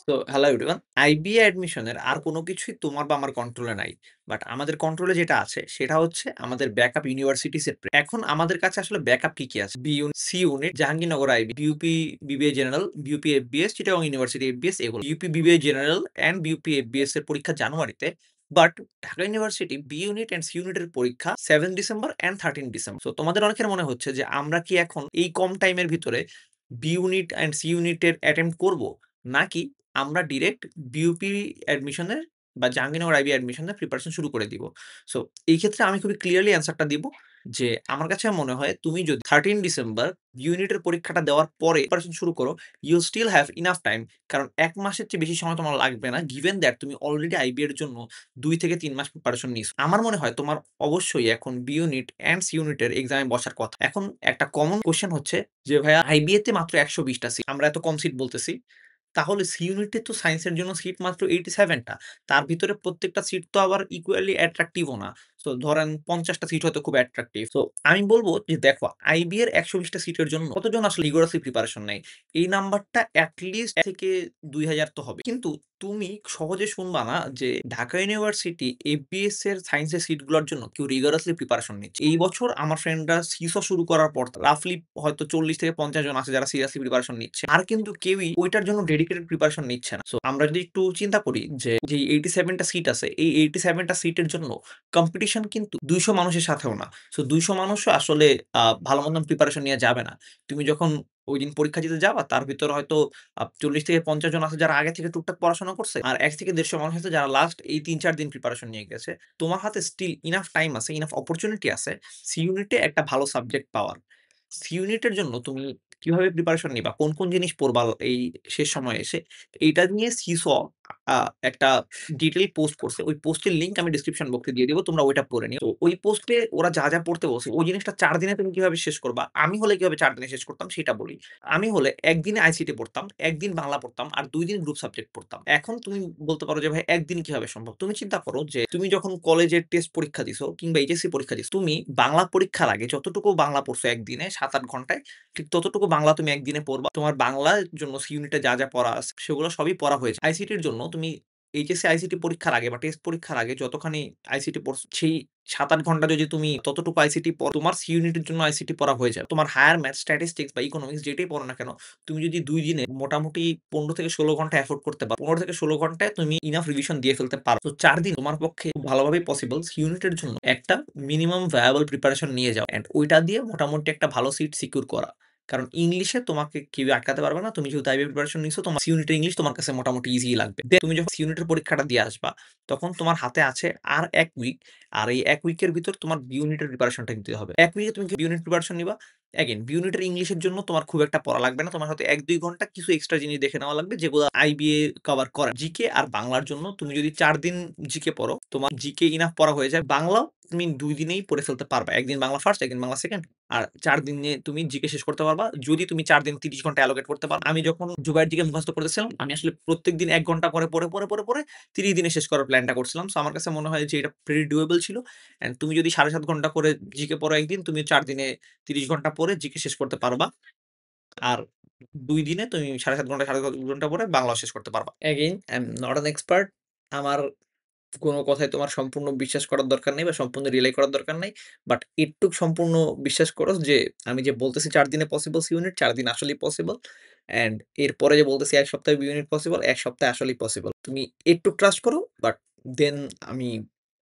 তো hello everyone. IBA অ্যাডমিশনের আর কোনো কিছুই তোমার বা আমার কন্ট্রোলে নাই। বাট আমাদের কন্ট্রোলে যেটা আছে সেটা হচ্ছে আমাদের ব্যাকআপ ইউনিভার্সিটিস এর এখন আমাদের কাছে আসলে ব্যাকআপ কি আছে? B unit, C unit, Jahangirnagar IB, BUP BBA general, BUP FBS, Chittagong university FBS এগুলো। BUP BBA general and BUP FBS এর পরীক্ষা জানুয়ারিতে। But Dhaka university B unit and C ইউনিটের পরীক্ষা 7 ডিসেম্বর অ্যান্ড 13 ডিসেম্বর। সো তোমাদের অনেকের মনে হচ্ছে যে আমরা কি এখন এই কম টাইমের ভিতরে বি ইউনিট অ্যান্ড সি ইউনিটের অ্যাটেম্প্ট করব? নাকি আমরা ডিরেক্ট বিইউপি অ্যাডমিশনের বা জাহাঙ্গীরনগর আইবি অ্যাডমিশনের প্রিপারেশন শুরু করে দিব। সো এই ক্ষেত্রে আমি খুবই ক্লিয়ারলি অ্যান্সারটা দিব যে, আমার কাছে মনে হয় তুমি যদি 13 ডিসেম্বর ইউনিটের পরীক্ষাটা দেওয়ার পরে প্রিপারেশন শুরু করো, you still have enough time. কারণ ১ মাসের চেয়ে বেশি সময় তোমার লাগবে না। গিভেন দ্যাট তুমি অলরেডি আইবি এর জন্য ২ থেকে ৩ মাস প্রিপারেশন নিছো। আমার মনে হয় তোমার অবশ্যই এখন বি ইউনিট অ্যান্ড সি ইউনিটের এক্সামে বসার কথা। এখন একটা কমন কোয়েশ্চেন হচ্ছে যে, ভাইয়া আইবিএ তে মাত্র ১২০ টা সিট। আমরা এত কম সিট বলতেছি। তাহলে সি ইউনিটে তো সায়েন্সের জন্য সিট মাত্র 87 টা। তার ভিতরে প্রত্যেকটা সিট তো আবার ইকুয়ালি অ্যাট্রাকটিভ ও না। সো ধরেন ৫০ টা সিট হয়তো খুব অ্যাট্রাকটিভ। সো আমি বলব যে দেখো আইবি এর ১২০ টা সিটের জন্য কতজন আসলে রিগোরাসলি প্রিপারেশন নেয়? এই নাম্বারটা এট লিস্ট ১ থেকে ২,০০০ তো হবে। কিন্তু তুমি সহজে শুনবা না যে ঢাকা ইউনিভার্সিটি এফবিএস এর সায়েন্সের সিটগুলোর জন্য কেউ রিগোরাসলি প্রিপারেশন নিচ্ছে। এই বছর আমার ফ্রেন্ডরা সিসো শুরু করার পর রাফলি হয়তো ৪০ থেকে ৫০ জন আছে যারা সিরিয়াসলি প্রিপারেশন নিচ্ছে। আর কিন্তু কেউই ওইটার জন্য ডেডিকেটেড প্রিপারেশন নিচ্ছে না। সো আমরা যদি একটু চিন্তা করি যে 87 টা সিট আছে, এই 87 টা সিটের জন্য কম্পিটিশন কিন্তু ২০০ মানুষের সাথেও না। সো ২০০ মানুষও আসলে ভালো মতন প্রিপারেশন নিয়ে যাবে না। তুমি যখন ঐদিন পরীক্ষা দিতে যাবা তার ভিতরে হয়তো ৪০ থেকে ৫০ জন আছে যারা আগে থেকে টুকটাক পড়াশোনা করছে। আর ১ থেকে ১৫০ মানুষ আছে যারা লাস্ট এই ৩-৪ দিন প্রিপারেশন নিয়ে গেছে। তোমার হাতে স্টিল ইনাফ টাইম আছে, ইনাফ অপরচুনিটি আছে সি ইউনিটে একটা ভালো সাবজেক্ট পাওয়ার। সি ইউনিটের জন্য তুমি কিভাবে প্রিপারেশন নিবা? কোন জিনিস পড়বা এই শেষ সময়ে এসে? এইটা নিয়ে সিসো আ একটা ডিটেইল পোস্ট করছে। ওই পোস্টের লিংক আমি ডেসক্রিপশন বক্সে দিয়ে দিব। তোমরা ওইটা পড়ে নিও। তো ওই পোস্টে ওরা যা পড়তে বলছে, ওই জিনিসটা ৪ দিনে তুমি কিভাবে শেষ করবা? আমি হলে কিভাবে ৪ দিনে শেষ করতাম সেটা বলি। আমি হলে ১ দিনে আইসিটি পড়তাম, ১ দিন বাংলা পড়তাম, আর ২ দিন গ্রুপ সাবজেক্ট পড়তাম। এখন তুমি বলতে পারো যে, "ভাই ১ দিন কিভাবে সম্ভব?" তুমি চিন্তা করো যে, তুমি যখন কলেজের টেস্ট পরীক্ষা দিছো কিংবা এইচএসসি পরীক্ষা দিছো, তুমি বাংলা পরীক্ষার আগে যতটুকু বাংলা পড়ছো ১ দিনে ৭-৮ ঘন্টায়, ঠিক ততটুকু বাংলা তুমি ১ দিনে পড়বা। তোমার বাংলার জন্য সি ইউনিটে যা পড়া আছে সেগুলো সবই পড়া হয়েছে। আইসিটির জন্য তুমি এইচএসসি আইসিটি পরীক্ষার আগে বা টেস্ট পরীক্ষার আগে যতখানি আইসিটি পড়ছো, সেই ৭-৮ ঘন্টা যদি তুমি ততটুকু আইসিটি পড়ো, তোমার সি ইউনিটের জন্য আইসিটি পড়া হয়ে যাবে। তোমার হায়ার ম্যাথস, স্ট্যাটিস্টিক্স বা ইকোনমিক্স যেটাই পড়ো না কেন, তুমি যদি ২ দিনে মোটামুটি ১৫ থেকে ১৬ ঘন্টা এফোর্ড করতে পারো, ১৫ থেকে ১৬ ঘন্টায় তুমি ইনাফ রিভিশন দিয়ে ফেলতে পারো। তো ৪ দিন তোমার পক্ষে খুব ভালোভাবেই পসিবল সি ইউনিটের জন্য একটা মিনিমাম ভায়াবল প্রিপারেশন নিয়ে যাওয়া অ্যান্ড ওইটা দিয়ে মোটামুটি একটা ভালো সিট সিকিউর করা। কারণ ইংলিশে তোমাকে কেউ আটকাতে পারবে না। তুমি যেহেতু আইবি প্রিপারেশন নিছো, তোমার সি ইউনিটের ইংলিশ তোমার কাছে মোটামুটি ইজিই লাগবে। দেন তুমি যখন সি ইউনিটের পরীক্ষাটা দিয়ে আসবা, তখন তোমার হাতে আছে আর ১ উইক। আর এই ১ উইকের ভিতর তোমার বি ইউনিটের প্রিপারেশনটা নিতে হবে। ১ উইকে তুমি কি বি ইউনিট প্রিপারেশন নিবা? এগেইন বি ইউনিটের ইংলিশের জন্য তোমার খুব একটা পড়া লাগবে না। তোমার হয়তো ১-২ ঘন্টা কিছু এক্সট্রা জিনিস দেখে নেওয়া লাগবে যেগুলো আইবিএ কভার করে। জিকে আর বাংলার জন্য তুমি যদি ৪ দিন জিকে পড়ো, তোমার জিকে ইনাফ পড়া হয়ে যায়। বাংলাও তুমি ২ দিনেই পড়ে ফেলতে পারবা। ১ দিন বাংলা ফার্স্ট, ১ দিন বাংলা সেকেন্ড। আর ৪ দিনে তুমি জিকে শেষ করতে পারবা। যদি তুমি ৪ দিন ৩০ ঘন্টা এলোকেট করতে পারো। আমি যখন জুবায়ের জিকে মুখস্থ করতেছিলাম, আমি আসলে প্রত্যেকদিন ১ ঘন্টা করে পড়ে ৩০ দিনে শেষ করার প্ল্যানটা করছিলাম। সো আমার কাছে মনে হয় যে এটা প্রিটি ডুয়েবল ছিল। অ্যান্ড তুমি যদি ৭.৫ ঘন্টা করে জিকে পড়ো একদিন, তুমি ৪ দিনে ৩০ ঘন্টা পড়ে জিকে শেষ করতে পারবা। আর ২ দিনে তুমি ৭.৫ ঘন্টা ৭.৫ ঘন্টা পড়ে বাংলাও শেষ করতে পারবা। Again I am not an expert. আমার কোন কথায় তোমার সম্পূর্ণ বিশ্বাস করার দরকার নেই বা সম্পূর্ণ রিলাই করার দরকার নাই। বাট এটুক সম্পূর্ণ বিশ্বাস করো যে আমি যে বলতেছি ৪ দিনে পসিবল সি ইউনিট, ৪ দিন আসলেই পসিবল। অ্যান্ড এরপরে যে বলতেছি ১ সপ্তাহে বি ইউনিট পসিবল, ১ সপ্তাহে আসলেই পসিবল। তুমি একটু ট্রাস্ট করো। বাট দেন আমি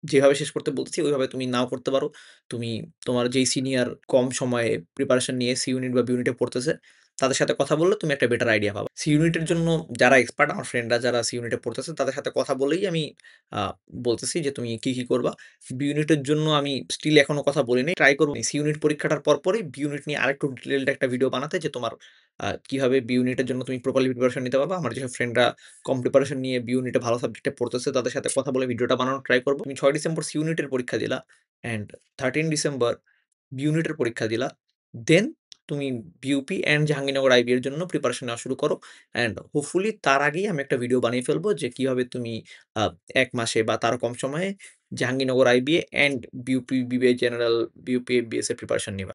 যেভাবে শেষ করতে বলতেছি ওইভাবে তুমি নাও করতে পারো। তুমি তোমার যেই সিনিয়র কম সময়ে প্রিপারেশন নিয়ে সি ইউনিট বা বি ইউনিটে পড়তেছে, তাদের সাথে কথা বললে তুমি একটা বেটার আইডিয়া পাবা। সি ইউনিটের জন্য যারা এক্সপার্ট আমার ফ্রেন্ডরা যারা সি ইউনিটে পড়তেছে তাদের সাথে কথা বলেই আমি আ বলতেছি যে তুমি কি করবা। বি ইউনিটের জন্য আমি স্টিল এখনো কথা বলি নাই। ট্রাই করব সি ইউনিট পরীক্ষাটার পরপরই বি ইউনিট নিয়ে আরেকটু ডিটেইলড একটা ভিডিও বানাতে যে তোমার কিভাবে বি ইউনিটের জন্য তুমি প্রপারলি প্রিপারেশন নিতে পারবা। আমার যেসব ফ্রেন্ডরা কম প্রিপারেশন নিয়ে বি ইউনিটে ভালো সাবজেক্টে পড়তেছে তাদের সাথে কথা বলে ভিডিওটা বানানোর ট্রাই করব। তুমি ৬ ডিসেম্বর সি ইউনিটের পরীক্ষা দিলা অ্যান্ড 13 ডিসেম্বর বি ইউনিটের পরীক্ষা দিলা। দেন তুমি বিইউপি অ্যান্ড জাহাঙ্গীরনগর আইবি এর জন্য প্রিপারেশন নেওয়া শুরু করো। অ্যান্ড হোপফুলি তার আগেই আমি একটা ভিডিও বানিয়ে ফেলবো যে কিভাবে তুমি আ ১ মাসে বা তারও কম সময়ে Jahangirnagar IBA and BUP BBA general, BUP FBS এর প্রিপারেশন নিবা।